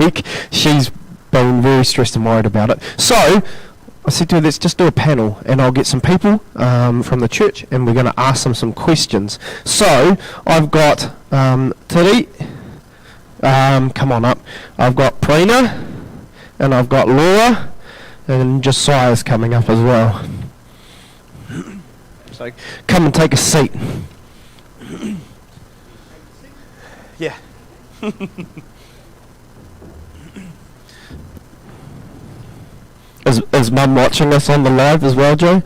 week. She's been very stressed and worried about it. So I said to her, let's just do a panel, and I'll get some people from the church, and we're going to ask them some questions. So I've got Tiri, come on up. I've got Prina, and I've got Laura, and Josiah's coming up as well. So come and take a seat. Yeah. Is Mum watching us on the live as well, Joe?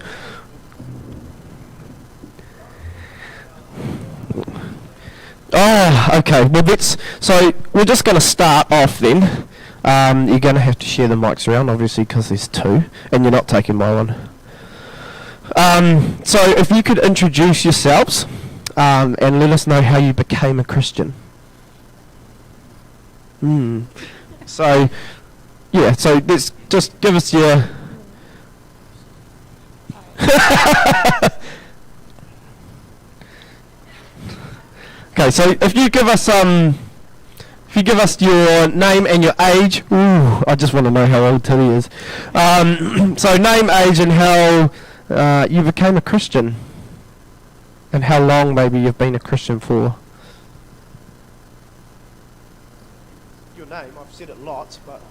Oh, okay. Well, so we're just going to start off then. You're going to have to share the mics around, obviously, because there's two, and you're not taking my one. So if you could introduce yourselves and let us know how you became a Christian. So, yeah, so let's just give us your... Okay, so if you give us your name and your age. Ooh, I just want to know how old Tilly is. So name, age, and how you became a Christian, and how long maybe you've been a Christian for. Your name, I've said it lots, but...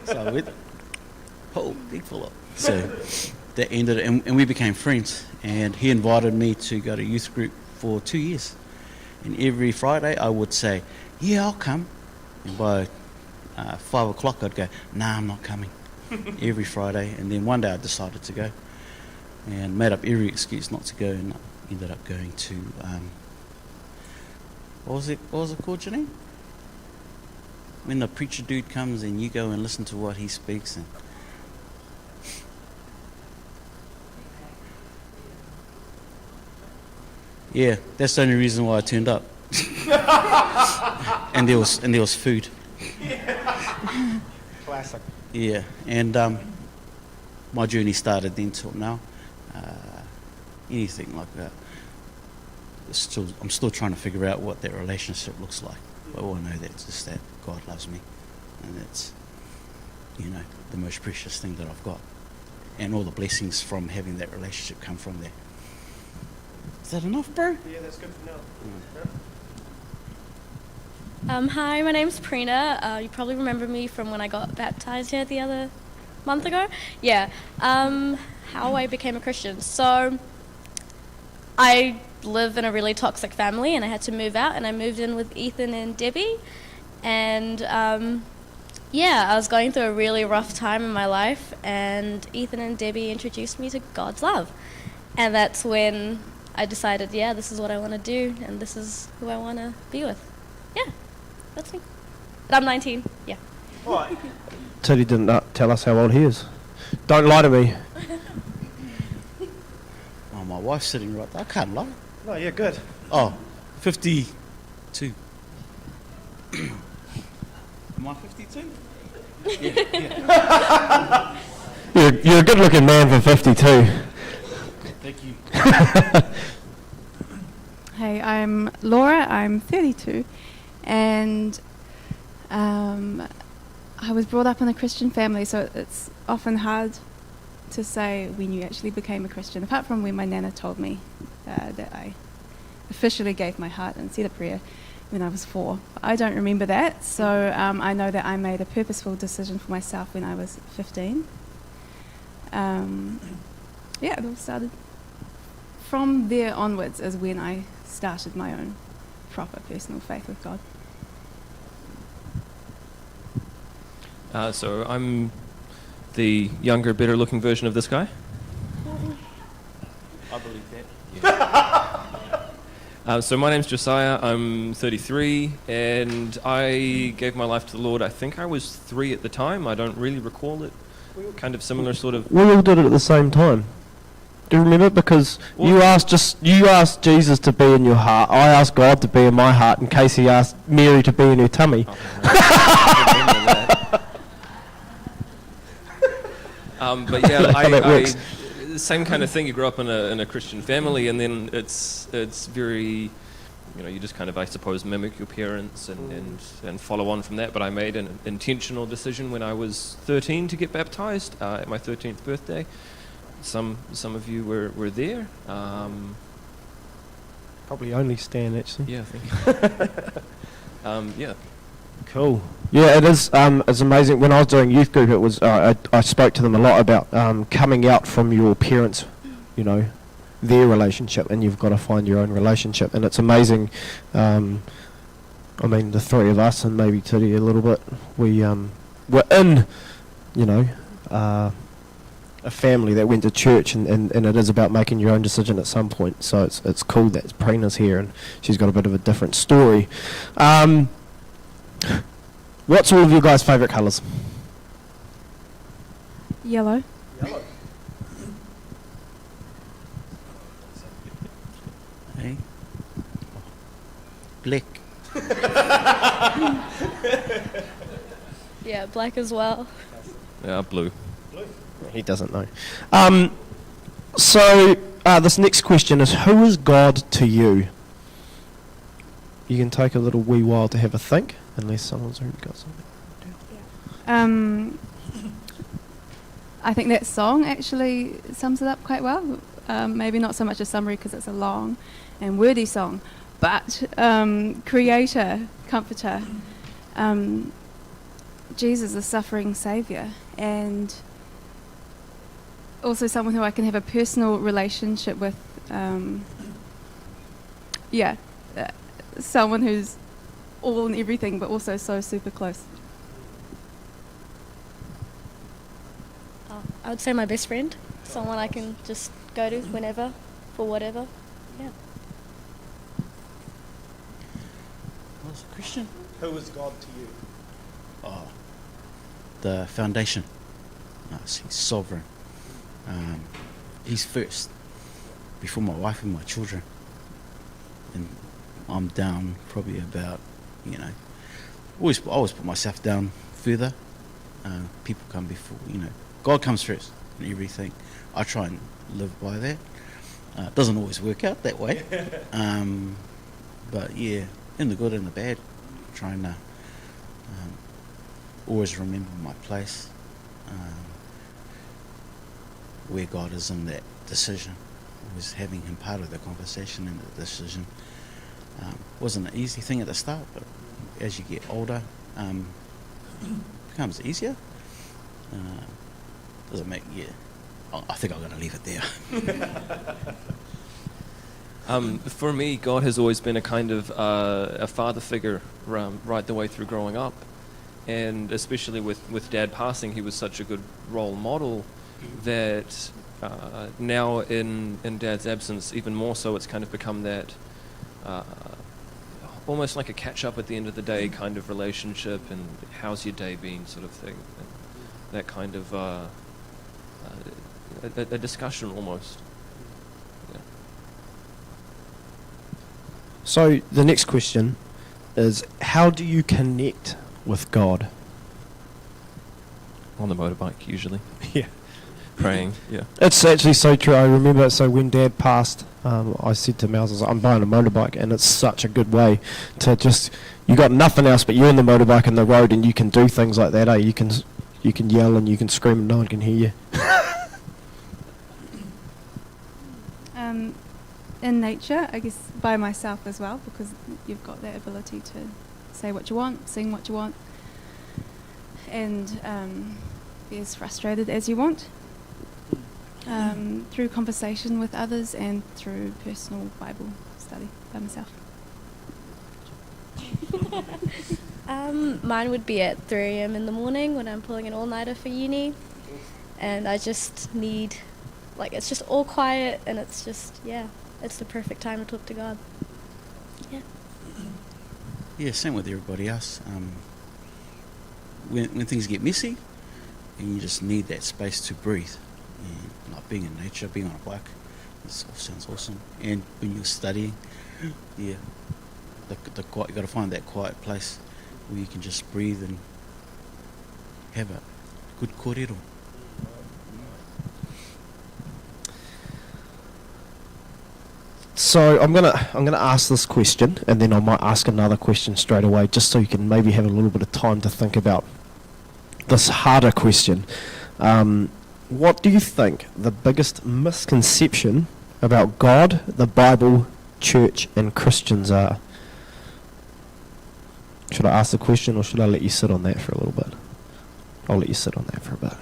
So with Paul, big fella. So that ended, and we became friends. And he invited me to go to youth group for 2 years. And every Friday I would say, "Yeah, I'll come." And by 5 o'clock I'd go, "Nah, I'm not coming." Every Friday. And then one day I decided to go, and made up every excuse not to go, and ended up going to what was it called, Janine? When the preacher dude comes and you go and listen to what he speaks. And yeah, that's the only reason why I turned up. and there was food. Classic. Yeah, and my journey started then till now. Anything like that. I'm still trying to figure out what that relationship looks like. But all I know that's just that God loves me, and that's, the most precious thing that I've got, and all the blessings from having that relationship come from there. Is that enough, bro? Yeah, that's good for now. Hi, my name's Prina. You probably remember me from when I got baptized here the other month ago. Yeah. How I became a Christian. So I live in a really toxic family, and I had to move out, and I moved in with Ethan and Debbie. And I was going through a really rough time in my life, and Ethan and Debbie introduced me to God's love. And that's when I decided, this is what I want to do, and this is who I want to be with. Yeah, that's me. And I'm 19, yeah. All right. Teddy didn't tell us how old he is. Don't lie to me. Oh, my wife's sitting right there. I can't lie. No, yeah, good. Oh, 52. Am I 52? Yeah. You're a good-looking man for 52. Thank you. Hey, I'm Laura. I'm 32, and I was brought up in a Christian family, so it's often hard to say when you actually became a Christian, apart from when my nana told me that I officially gave my heart and said a prayer when I was 4. I don't remember that, so I know that I made a purposeful decision for myself when I was 15. It all started from there onwards is when I started my own proper personal faith with God. So I'm the younger, better-looking version of this guy. I believe that. Yeah. So my name's Josiah. I'm 33, and I gave my life to the Lord. I think I was 3 at the time. I don't really recall it. Kind of similar sort of. We all did it at the same time. Do you remember? Because you asked Jesus to be in your heart. I asked God to be in my heart, and Casey asked Mary to be in her tummy. I remember that. But yeah, I same kind of thing. You grow up in a Christian family, and then it's very, you just kind of, I suppose, mimic your parents and follow on from that. But I made an intentional decision when I was 13 to get baptized at my 13th birthday. Some of you were there. Probably only Stan, actually. Yeah, I think. Yeah. Cool. Yeah, it is. It's amazing. When I was doing youth group, it was I spoke to them a lot about coming out from your parents, their relationship, and you've got to find your own relationship. And it's amazing. The 3 of us, and maybe Titty a little bit, we're in, a family that went to church, and it is about making your own decision at some point. So it's cool that Prina's here, and she's got a bit of a different story. What's all of your guys' favourite colours? Yellow. Hey. Black. Yeah, black as well. Yeah, blue. He doesn't know. So this next question is, who is God to you? You can take a little wee while to have a think, unless someone's already got something. I think that song actually sums it up quite well. Maybe not so much a summary because it's a long and wordy song, but Creator, Comforter, Jesus, the suffering Saviour, and also someone who I can have a personal relationship with. Someone who's all and everything, but also so super close. I would say my best friend, someone I can just go to whenever, for whatever. Yeah. What's a Christian? Who is God to you? Oh, the foundation. He's sovereign. He's first, before my wife and my children. And I'm down probably about, always put myself down further. People come before, God comes first in everything. I try and live by that. It doesn't always work out that way. But yeah, in the good and the bad, trying to always remember my place, where God is in that decision. Always having Him part of the conversation and the decision. Wasn't an easy thing at the start, but as you get older, it becomes easier. Does it make, I think I'm going to leave it there. For me, God has always been a kind of a father figure right the way through growing up. And especially with Dad passing, he was such a good role model that now in Dad's absence, even more so, it's kind of become that almost like a catch-up at the end of the day kind of relationship, and how's your day been sort of thing. And that kind of a discussion almost. Yeah. So the next question is, how do you connect with God? On the motorbike, usually. Yeah. praying. Yeah. It's actually so true. I remember, so when Dad passed, I said to Mouse, I was like, I'm buying a motorbike, and it's such a good way to just, you got nothing else but you and the motorbike and the road, and you can do things like that, eh? You can yell and you can scream and no one can hear you. In nature, I guess by myself as well, because you've got that ability to say what you want, sing what you want, and be as frustrated as you want. Through conversation with others and through personal Bible study by myself. Mine would be at 3 a.m. in the morning when I'm pulling an all-nighter for uni, and I just need, like, it's just all quiet, and it's just, yeah, it's the perfect time to talk to God. Yeah. Yeah, same with everybody else. When things get messy, and you just need that space to breathe, and like being in nature, being on a bike, this all sounds awesome. And when you're studying, yeah, the quiet, you got to find that quiet place where you can just breathe and have a good kōrero. So I'm gonna ask this question, and then I might ask another question straight away, just so you can maybe have a little bit of time to think about this harder question. What do you think the biggest misconception about God, the Bible, church, and Christians are? Should I ask the question, or should I let you sit on that for a little bit? I'll let you sit on that for a bit.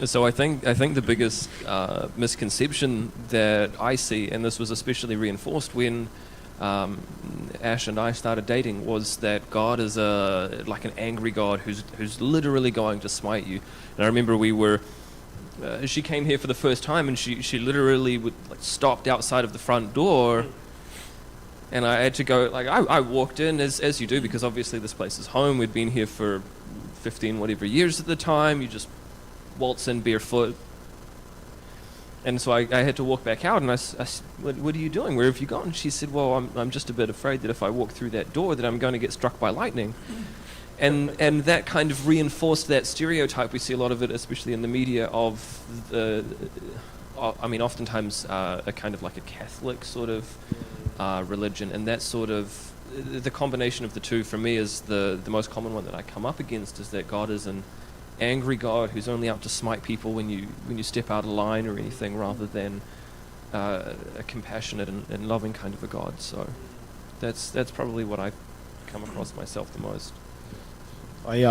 So I think the biggest misconception that I see, and this was especially reinforced when Ash and I started dating, was that God is like an angry God who's literally going to smite you. And I remember she came here for the first time, and she literally stopped outside of the front door, and I had to go, like, I walked in as you do, because obviously this place is home. We'd been here for 15 whatever years at the time. You just waltz in barefoot. And so I had to walk back out, and I said, what are you doing? Where have you gone? She said, well, I'm just a bit afraid that if I walk through that door that I'm going to get struck by lightning. And that kind of reinforced that stereotype. We see a lot of it, especially in the media, of oftentimes a kind of like a Catholic sort of religion. And that sort of, the combination of the two for me is the most common one that I come up against, is that God is an angry God who's only out to smite people when you step out of line or anything, rather than a compassionate and loving kind of a God. So that's probably what I come across myself the most. I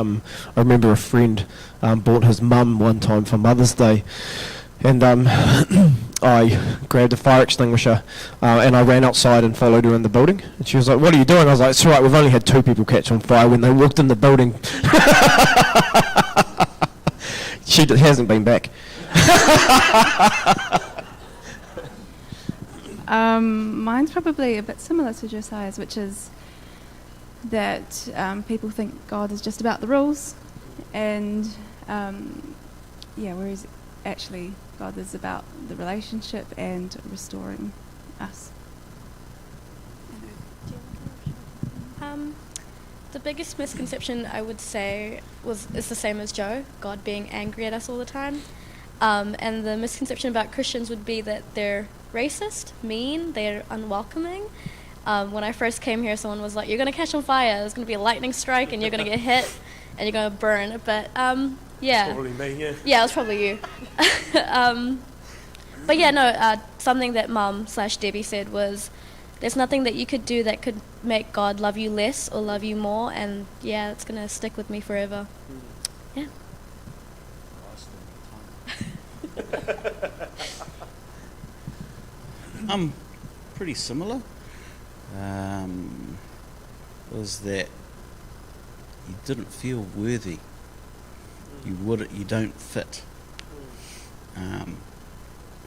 remember a friend bought his mum one time for Mother's Day, and I grabbed a fire extinguisher and I ran outside and followed her in the building. And she was like, "What are you doing?" I was like, "It's all right, we've only had 2 people catch on fire when they walked in the building." She hasn't been back. Mine's probably a bit similar to Josiah's, which is that people think God is just about the rules, and whereas actually God is about the relationship and restoring us. The biggest misconception, I would say, is the same as Joe, God being angry at us all the time. And the misconception about Christians would be that they're racist, mean, they're unwelcoming. When I first came here, someone was like, "You're going to catch on fire, there's going to be a lightning strike, and you're going to get hit, and you're going to burn." But, yeah. Probably me, yeah. Yeah, it was probably you. But yeah, no, something that Mum/Debbie said was, there's nothing that you could do that could make God love you less or love you more, and yeah, it's going to stick with me forever. Yeah. I'm pretty similar. Was that you didn't feel worthy. You don't fit.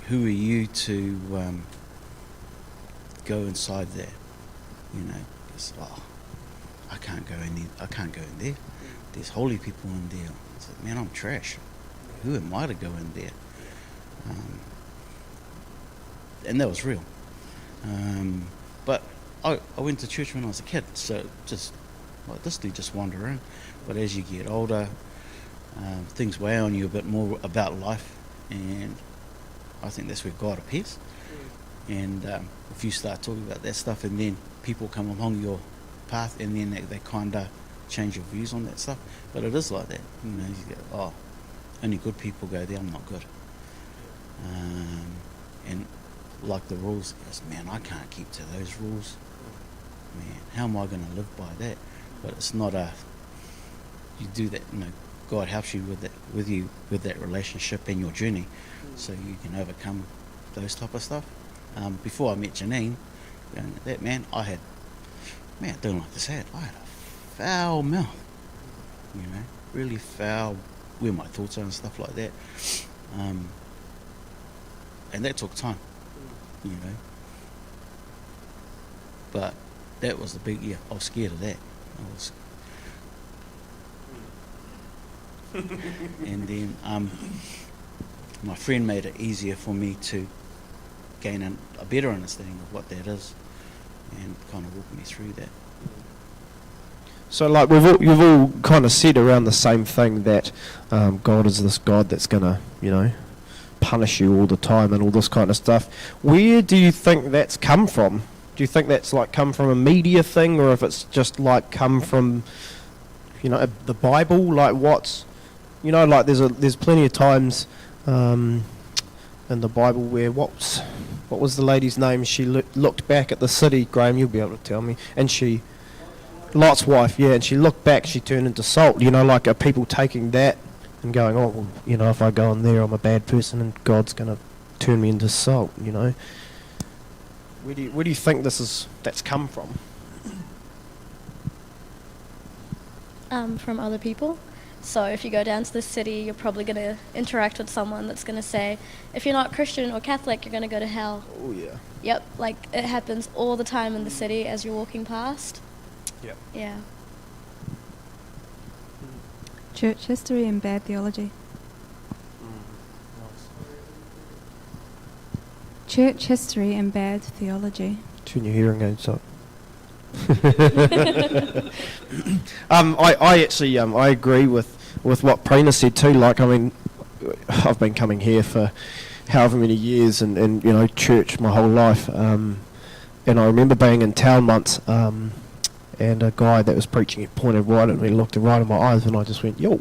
Who are you to go inside there? You know, it's, I can't go in there. There's holy people in there. It's like, man, I'm trash. Who am I to go in there? And that was real. But I went to church when I was a kid, so just like this, you just wander around. But as you get older, things weigh on you a bit more about life, and I think that's where God appears. And if you start talking about that stuff, and then people come along your path, and then they kind of change your views on that stuff. But it is like that, you know. You go, oh, only good people go there. I'm not good. And like the rules, he goes, man, I can't keep to those rules. Man, how am I going to live by that? But it's not you do that, you know, God helps you with that relationship and your journey, so you can overcome those type of stuff. Before I met Janine, that man, I don't like to say it, I had a foul mouth, you know, really foul, where my thoughts are and stuff like that. And that took time, you know. But that was the big, I was scared of that. And then my friend made it easier for me to gain a better understanding of what that is, and kind of walked me through that. So, like, you've all kind of said around the same thing, that God is this God that's going to, you know, punish you all the time and all this kind of stuff. Where do you think that's come from? Do you think that's like come from a media thing, or if it's just like come from, you know, the Bible? Like, what's, you know, like there's plenty of times in the Bible where what was the lady's name? She looked back at the city. Graham, you'll be able to tell me. And Lot's wife, yeah, and she looked back. She turned into salt. You know, like, are people taking that and going, oh, well, you know, if I go in there, I'm a bad person, and God's gonna turn me into salt? You know, where do you think that's come from? From other people. So if you go down to the city, you're probably going to interact with someone that's going to say, if you're not Christian or Catholic, you're going to go to hell. Oh yeah. Yep, like it happens all the time in the city as you're walking past. Yep. Yeah. Church history and bad theology. Church history and bad theology. Turn your hearing aids up. I actually I agree with what Prina said too. Like, I mean, I've been coming here for however many years, and you know, church my whole life. And I remember being in town once, and a guy that was preaching, he pointed right at me, looked right in my eyes, and I just went, yo.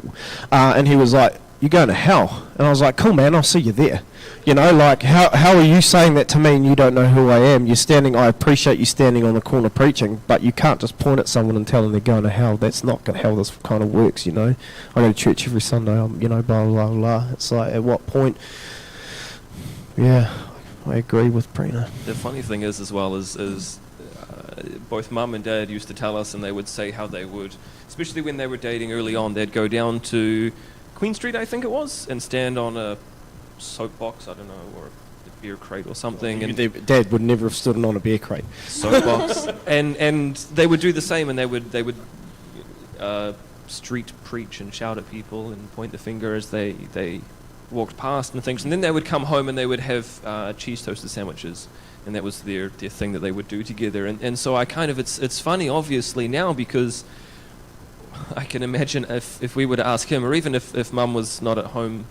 And he was like, you're going to hell. And I was like, cool, man, I'll see you there. You know, like, how are you saying that to me and you don't know who I am? I appreciate you standing on the corner preaching, but you can't just point at someone and tell them they're going to hell. That's not how this kind of works, you know. I go to church every Sunday, you know, blah, blah, blah. It's like, at what point? Yeah, I agree with Prina. The funny thing is, as well, is both Mum and Dad used to tell us, and they would say how they would, especially when they were dating early on, they'd go down to Queen Street, I think it was, and stand on a soapbox, I don't know, or a beer crate or something. And Dad would never have stood on a beer crate. Soapbox. and they would do the same, and they would street preach and shout at people and point the finger as they walked past and things. And then they would come home and they would have cheese toasted sandwiches. And that was their thing that they would do together. And so I kind of, it's funny, obviously, now, because I can imagine if we were to ask him, or even if Mum was not at home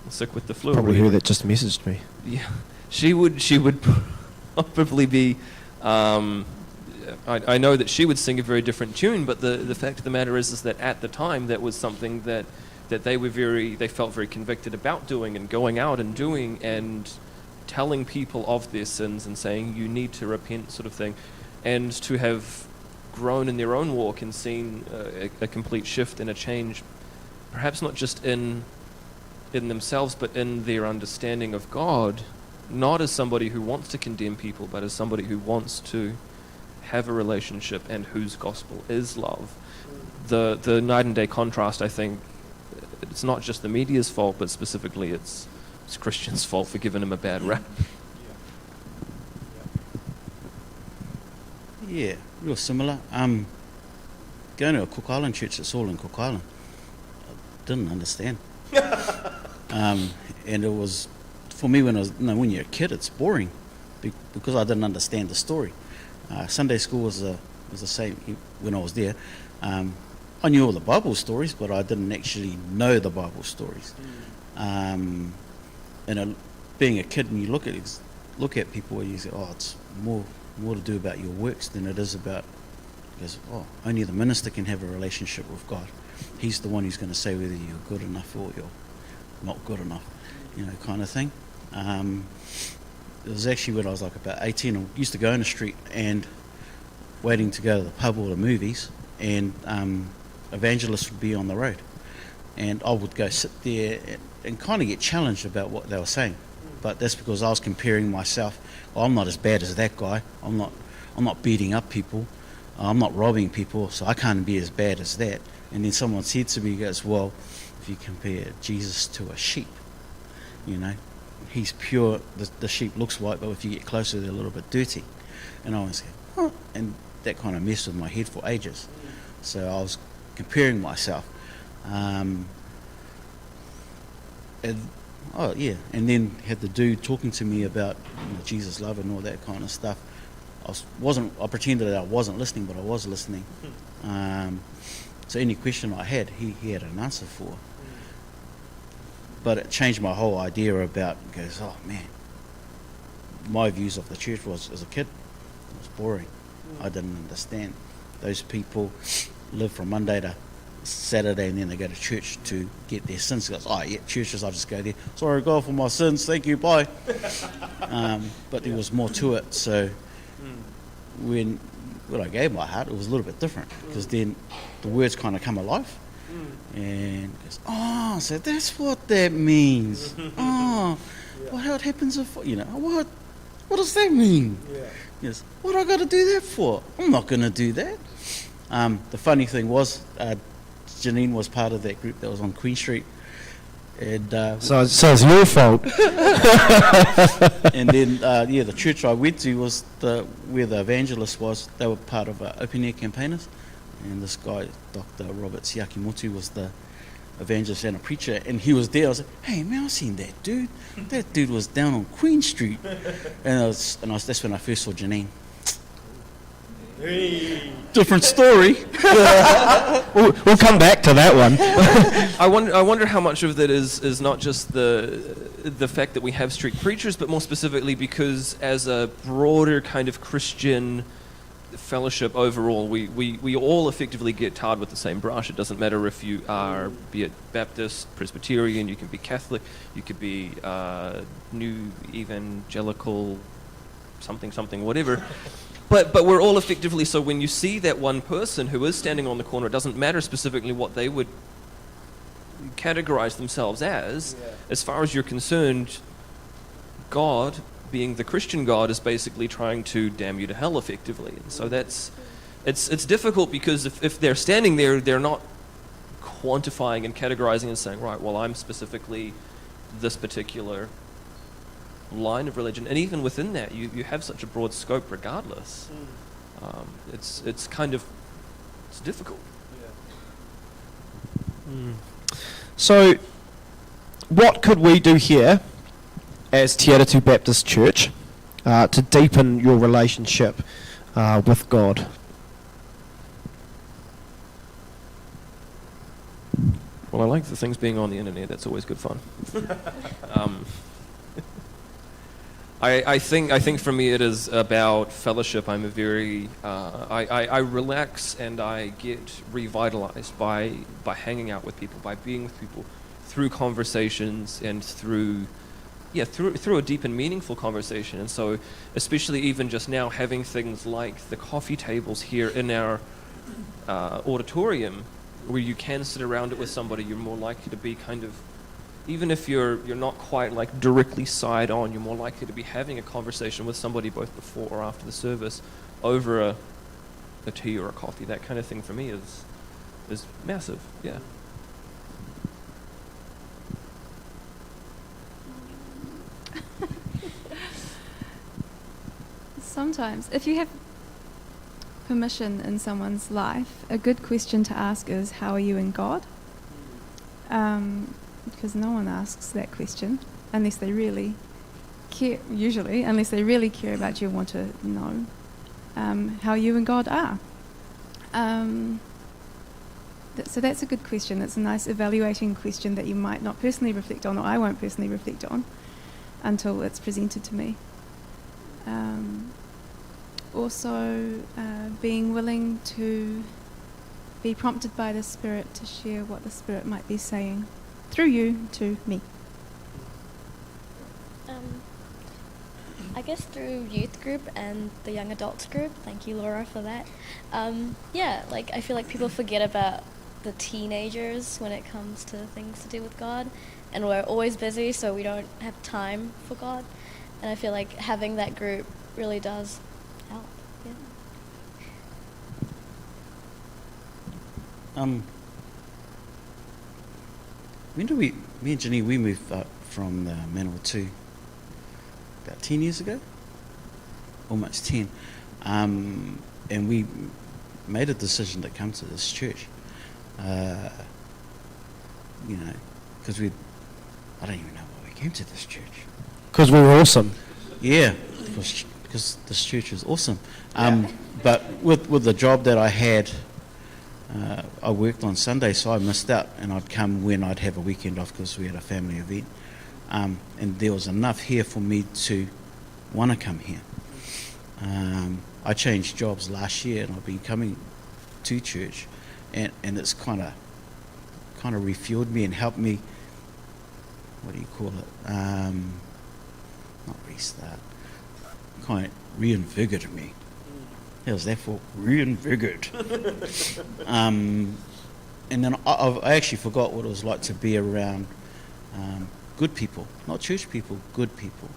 sick with the flu. Probably who that just messaged me. Yeah, she would probably be, I know that she would sing a very different tune, but the fact of the matter is that at the time that was something that they felt very convicted about doing, and going out and doing, and telling people of their sins and saying you need to repent, sort of thing. And to have grown in their own walk and seen a complete shift and a change, perhaps not just in themselves, but in their understanding of God, not as somebody who wants to condemn people, but as somebody who wants to have a relationship and whose gospel is love. The night and day contrast, I think, it's not just the media's fault, but specifically it's Christians' fault for giving him a bad rap. Yeah, real similar. Going to a Cook Island church that's all in Cook Island. I didn't understand. And it was, for me, when you're a kid, it's boring because I didn't understand the story. Sunday school was the same when I was there. I knew all the Bible stories, but I didn't actually know the Bible stories. Being a kid, and you look at people and you say, oh, it's more to do about your works than it is about, because only the minister can have a relationship with God. He's the one who's going to say whether you're good enough or you're not good enough, kind of thing. It was actually when I was like about 18, I used to go in the street and waiting to go to the pub or the movies, and evangelists would be on the road, and I would go sit there and kind of get challenged about what they were saying. But that's because I was comparing myself. Well, I'm not as bad as that guy. I'm not beating up people. I'm not robbing people, so I can't be as bad as that. And then someone said to me, he goes, well, if you compare Jesus to a sheep, he's pure, the sheep looks white, but if you get closer, they're a little bit dirty. And I was like, oh, and that kind of messed with my head for ages. So I was comparing myself. And then had the dude talking to me about Jesus' love and all that kind of stuff. I pretended that I wasn't listening, but I was listening. So any question I had, he had an answer for. But it changed my whole idea about, oh man, my views of the church was, as a kid, it was boring. I didn't understand. Those people live from Monday to Saturday, and then they go to church to get their sins. Goes, churches, I'll just go there. Sorry, God, for my sins. Thank you, bye. But there was more to it. So when I gave my heart, it was a little bit different, because then the words kind of come alive. And goes, so that's what that means. Well, how it happens if, what does that mean? Yes. What I got to do that for? I'm not going to do that. The funny thing was, Janine was part of that group that was on Queen Street, and so it's your fault. and then the church I went to was where the evangelist was. They were part of Open Air Campaigners, and this guy, Dr. Robert Siakimotu, was the evangelist and a preacher, and he was there. I was like, hey man, I seen that dude. That dude was down on Queen Street, and that's when I first saw Janine. Different story. We'll come back to that one. I wonder how much of that is not just the fact that we have street preachers, but more specifically because as a broader kind of Christian fellowship overall, we all effectively get tarred with the same brush. It doesn't matter if you are, be it Baptist, Presbyterian, you can be Catholic, you could be New Evangelical, something, whatever. But we're all effectively, so when you see that one person who is standing on the corner, it doesn't matter specifically what they would categorize themselves as far as you're concerned, God, being the Christian God, is basically trying to damn you to hell effectively. And so it's difficult, because if they're standing there, they're not quantifying and categorizing and saying, right, well, I'm specifically this particular line of religion, and even within that you have such a broad scope regardless. It's difficult. So what could we do here as Te Aratu Baptist Church to deepen your relationship with God? Well, I like the things being on the internet. That's always good fun. I think for me it is about fellowship. I'm a very I relax and I get revitalized by hanging out with people, by being with people through conversations and through a deep and meaningful conversation. And so, especially even just now, having things like the coffee tables here in our auditorium, where you can sit around it with somebody, you're more likely to be kind of, even if you're not quite like directly side on, you're more likely to be having a conversation with somebody both before or after the service over a tea or a coffee. That kind of thing for me is massive. Yeah. Sometimes, if you have permission in someone's life, a good question to ask is, how are you in God? Because no one asks that question unless they really care, usually, unless they really care about you and want to know how you and God are. So that's a good question. It's a nice evaluating question that you might not personally reflect on, or I won't personally reflect on, until it's presented to me. Also, being willing to be prompted by the Spirit to share what the Spirit might be saying through you to me. I guess through youth group and the young adults group. Thank you, Laura, for that. Yeah, like I feel like people forget about the teenagers when it comes to things to do with God, and we're always busy, so we don't have time for God. And I feel like having that group really does help. Yeah. When did me and Janine, we moved up from Manawa 2 about 10 years ago, almost 10, and we made a decision to come to this church, because I don't even know why we came to this church. Because we were awesome. Yeah, because this church is awesome. But with the job that I had, I worked on Sunday, so I missed out, and I'd come when I'd have a weekend off because we had a family event. And there was enough here for me to want to come here. I changed jobs last year, and I've been coming to church, and it's kind of refueled me and helped me. What do you call it? Not restart. Kind of reinvigorated me. How's that for reinvigorated? And then I actually forgot what it was like to be around good people, not church people, good people.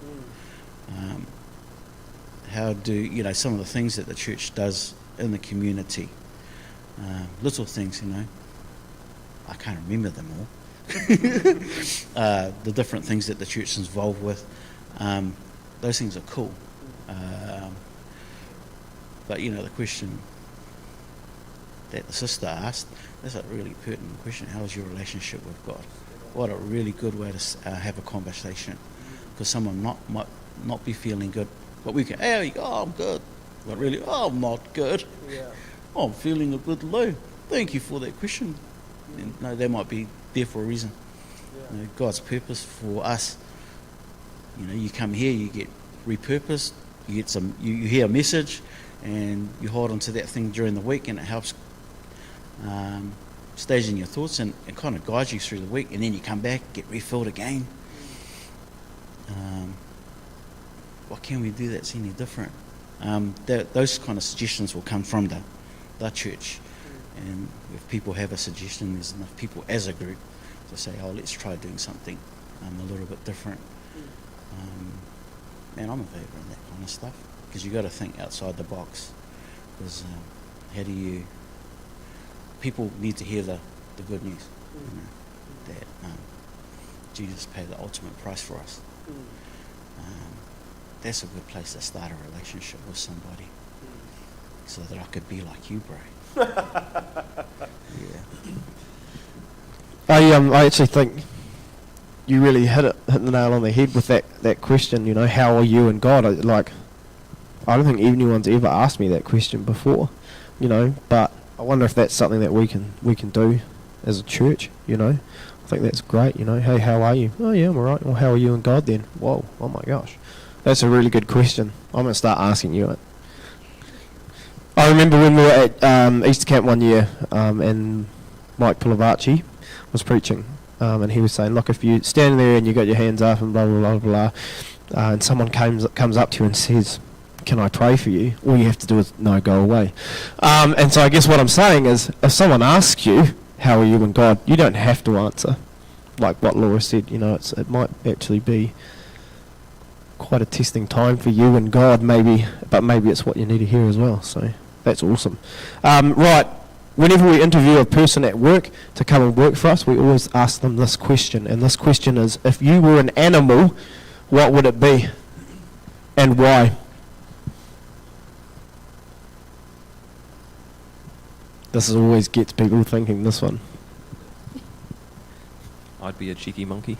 How do, some of the things that the church does in the community, little things, I can't remember them all. The different things that the church is involved with, those things are cool. But the question that the sister asked, that's a really pertinent question. How is your relationship with God? What a really good way to have a conversation. Because someone might not be feeling good, but we can, hey, oh, I'm good. But really, oh, I'm not good. Yeah. Oh, I'm feeling a bit low. Thank you for that question. And no, they might be there for a reason. Yeah. God's purpose for us. You come here, you get repurposed, you get you hear a message, and you hold on to that thing during the week, and it helps stage in your thoughts, and it kind of guides you through the week, and then you come back, get refilled again. What can we do that's any different? Those kind of suggestions will come from the church, and if people have a suggestion, there's enough people as a group to say, oh, let's try doing something a little bit different. And I'm a believer in that kind of stuff, because you've got to think outside the box, because people need to hear the good news, that Jesus paid the ultimate price for us. That's a good place to start a relationship with somebody, so that I could be like you, bro. Yeah. I actually think you really hit the nail on the head with that question. How are you and God? I don't think anyone's ever asked me that question before. But I wonder if that's something that we can do as a church. I think that's great. Hey, how are you? Oh yeah, I'm alright. Well, how are you and God then? Whoa, oh my gosh, that's a really good question. I'm gonna start asking you it. I remember when we were at Easter camp one year, and Mike Pilavacci was preaching, and he was saying, look, if you stand there and you got your hands up and blah blah blah blah, and someone comes up to you and says, can I pray for you? All you have to do is no, go away. And so I guess what I'm saying is, if someone asks you, how are you and God, you don't have to answer. Like what Laura said, it might actually be quite a testing time for you and God, maybe, but maybe it's what you need to hear as well. So that's awesome. Right, whenever we interview a person at work to come and work for us, we always ask them this question, and this question is, if you were an animal, what would it be, and why? This always gets people thinking, this one. I'd be a cheeky monkey.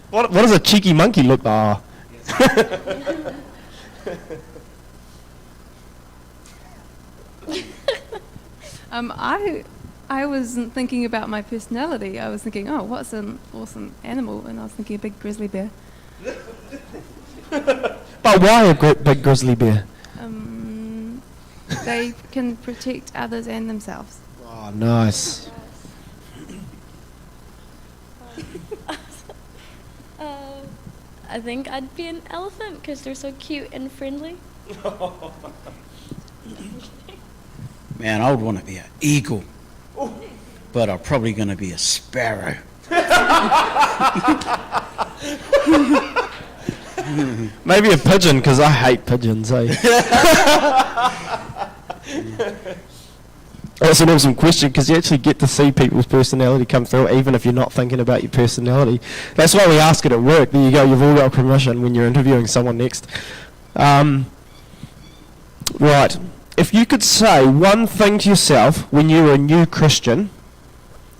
What does a cheeky monkey look like? I wasn't thinking about my personality. I was thinking, oh, what's an awesome animal? And I was thinking a big grizzly bear. But why a big grizzly bear? They can protect others and themselves. Oh, nice. I think I'd be an elephant because they're so cute and friendly. Man, I would want to be an eagle, but I'm probably going to be a sparrow. Maybe a pigeon, because I hate pigeons, eh? That's an awesome question, because you actually get to see people's personality come through, even if you're not thinking about your personality. That's why we ask it at work. There you go, you've all got permission when you're interviewing someone next. Right. If you could say one thing to yourself when you were a new Christian,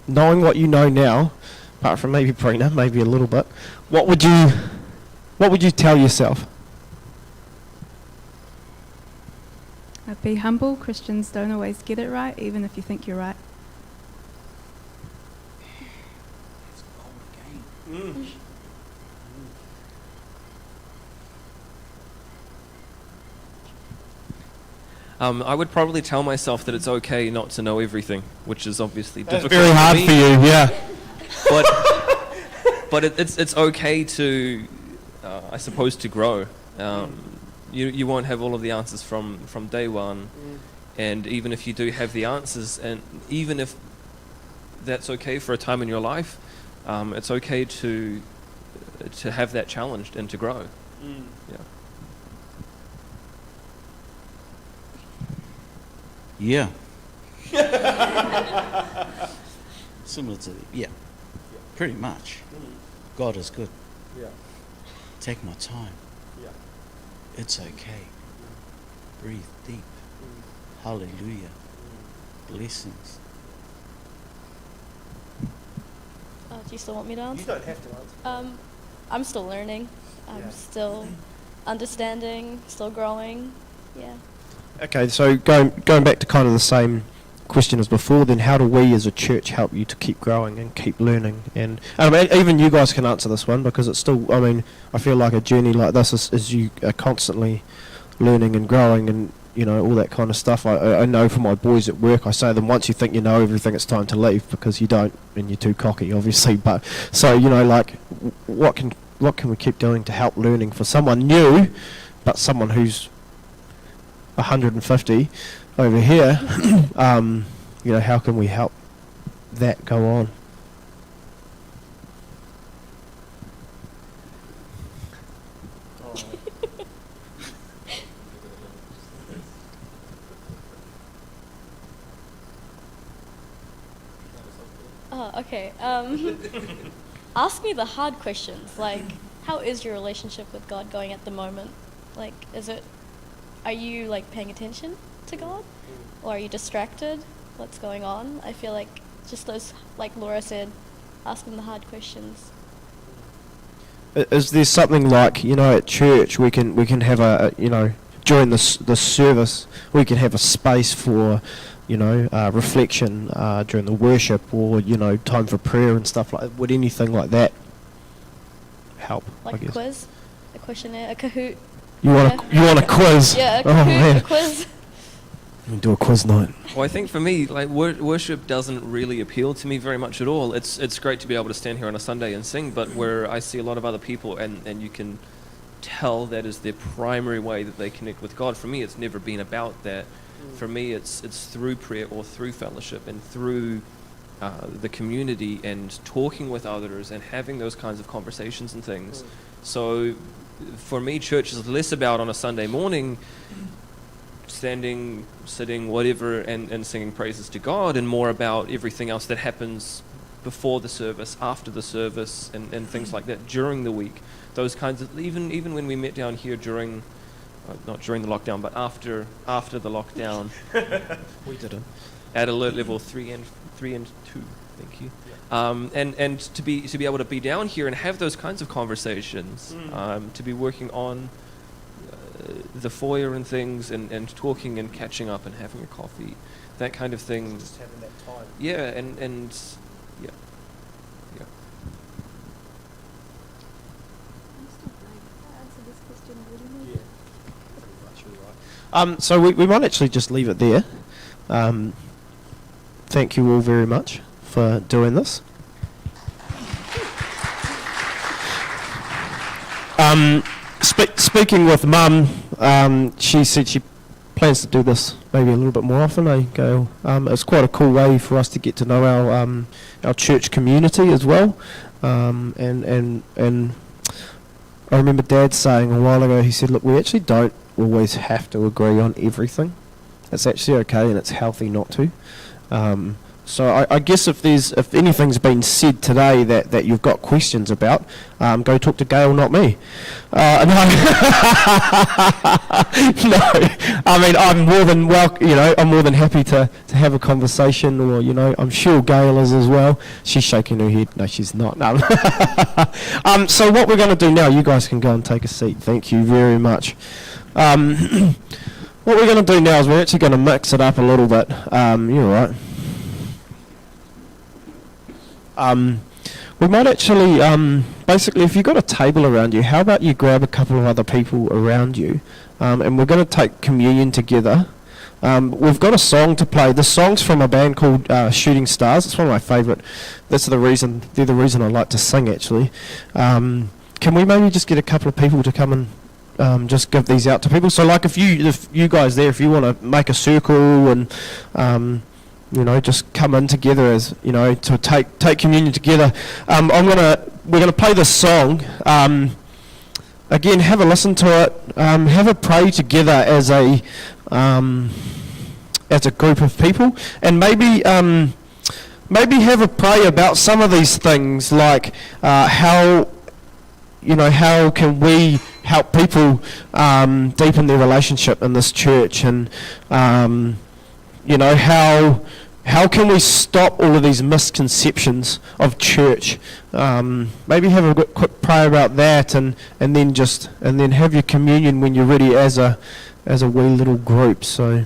knowing what you know now, apart from maybe Prina, maybe a little bit, what would you tell yourself? Be humble. Christians don't always get it right, even if you think you're right. I would probably tell myself that it's okay not to know everything, which is obviously That's difficult. very hard me, for you, yeah. But it's okay to, I suppose, to grow. You won't have all of the answers from day one, and even if you do have the answers, and even if that's okay for a time in your life, it's okay to have that challenged and to grow. Yeah. Similar to pretty much. God is good. Take my time. It's okay. Breathe deep. Hallelujah. Blessings. Do you still want me to answer? You don't have to answer. I'm still learning. I'm still understanding, still growing. Yeah. Okay, so going back to kind of the same question as before, then how do we as a church help you to keep growing and keep learning? And I mean, even you guys can answer this one, because it's still, I mean, I feel like a journey like this is you are constantly learning and growing and, you know, all that kind of stuff. I know from my boys at work, I say to them, once you think you know everything, it's time to leave, because you don't, and you're too cocky, obviously. But so, you know, like, what can we keep doing to help learning for someone new, but someone who's 150 over here? You know, how can we help that go on? Oh, okay. Ask me the hard questions, like, how is your relationship with God going at the moment? Like, are you, like, paying attention to God? Or are you distracted? What's going on? I feel like just those, like Laura said, asking the hard questions. Is there something like, you know, at church we can have a you know, during the service we can have a space for, you know, reflection during the worship, or, you know, time for prayer and stuff like that? Would anything like that help? Like I a guess? quiz, a questionnaire, a Kahoot. You want a quiz? Yeah, a Oh, Kahoot, man. a quiz. We can do a quiz night. Well, I think for me, like, worship doesn't really appeal to me very much at all. It's great to be able to stand here on a Sunday and sing, but where I see a lot of other people and you can tell that is their primary way that they connect with God. For me, it's never been about that. For me, it's through prayer or through fellowship and through the community and talking with others and having those kinds of conversations and things. So for me, church is less about on a Sunday morning standing, sitting, whatever, and singing praises to God, and more about everything else that happens before the service, after the service, and things like that during the week. Those kinds of, even when we met down here during, not during the lockdown, but after the lockdown. We didn't. At alert level 3 and 2, thank you. And to be able to be down here and have those kinds of conversations, to be working on the foyer and things, and talking and catching up and having a coffee, that kind of thing. Just having that time. Yeah, and yeah. Yeah. So we might actually just leave it there. Thank you all very much for doing this. Speaking with Mum, she said she plans to do this maybe a little bit more often. Gail. It's quite a cool way for us to get to know our church community as well. And I remember Dad saying a while ago, he said, look, we actually don't always have to agree on everything. It's actually okay, and it's healthy not to. So I guess if anything's been said today that you've got questions about, go talk to Gail, not me. No, I mean I'm more than I'm more than happy to have a conversation, or I'm sure Gail is as well. She's shaking her head. No, she's not. No. So what we're going to do now, you guys can go and take a seat. Thank you very much. What we're going to do now is we're actually going to mix it up a little bit. You're right. We might actually, basically, if you've got a table around you, how about you grab a couple of other people around you, and we're going to take communion together. We've got a song to play. The song's from a band called Shooting Stars. It's one of my favourite. They're the reason I like to sing, actually. Can we maybe just get a couple of people to come and just give these out to people? So, like, if you guys there, if you want to make a circle and just come in together as to take communion together. We're gonna play this song. Again, have a listen to it. Have a pray together as a group of people, and maybe have a pray about some of these things, like how can we help people deepen their relationship in this church, and how can we stop all of these misconceptions of church? Maybe have a quick prayer about that, and then have your communion when you're ready as a wee little group. So.